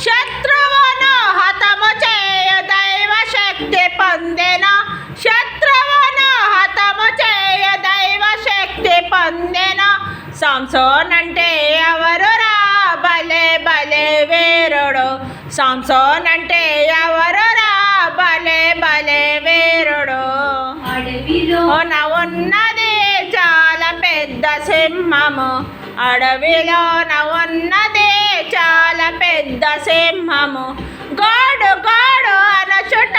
శత్రువును హతము చేయు దైవ శక్తి పొందెను. శత్రువును హతము చేయు దైవ శక్తి పొందెను. సంసోన్ అంటే ఎవరురా? భలే భలే వీరుడు. సంసోన్ అంటే ఎవరురా? భలే భలే వీరుడు. అడవిలోన ఉన్నది చాలా పెద్ద సింహము. అడవిలోన ఉన్నది చాలా పెద్ద సింహము. గోడు గోడు అనచుట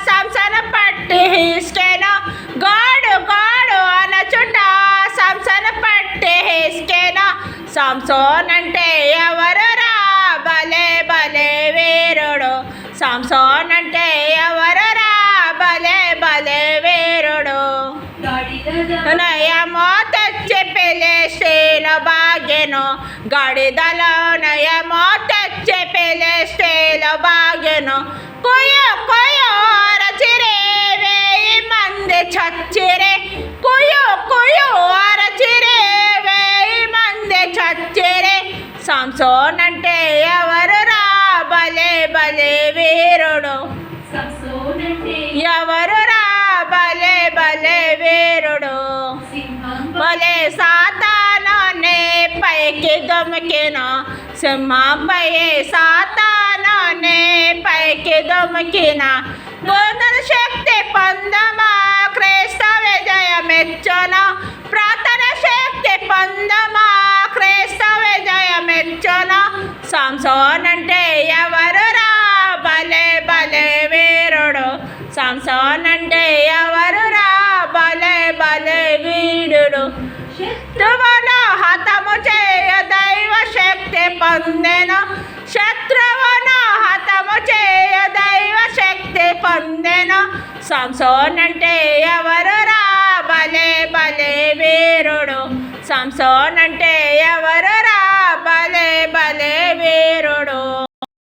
సంసన పట్టి హిస్కెను. గోడు గోడు అనచుట సంసన పట్టి హిస్కెను. సంసోన్ అంటే ఎవరురా? భలే భలే వీరుడు. సంసోన్ అంటే ఎవరురా? భలే భలే వీరుడు. నయమో తెచ్చి ఫిలిష్తీయులు బాగెను. గడిదలో నయమో తెచ్చి ఫిలిష్తీయులు బాగెను. కుయ్యు కుయ్యు అరచిరే 1000 మంది చచ్చిరే. కుయ్యు కుయ్యు అరచిరే 1000 మంది చచ్చిరే. సంసోన్ అంటే ఎవరురా? భలే భలే వీరుడు. ఎవరురా? భలే భలే వీరుడు. భలే సాతానునే పైకి దుమికిన. సింహంపై సాతానునే పైకి దుమికిన. నూతన శక్తి పొందమా క్రీస్తు విజయమిచ్చును. ప్రార్థన శక్తి పొందమా క్రీస్తు విజయమిచ్చును. సంసోన్ అంటే ఎవరురా? భలే భలే వీరుడు. సంసోన్ అంటే ఎవరురా? భలే భలే వీరుడు. శత్రువును హతము చేయు దైవ శక్తి పొందెను. శత్రువును హతము చేయు దైవ శక్తి పొందెను. సంసోన్ అంటే ఎవరురా? భలే భలే వీరుడు. సంసోన్ అంటే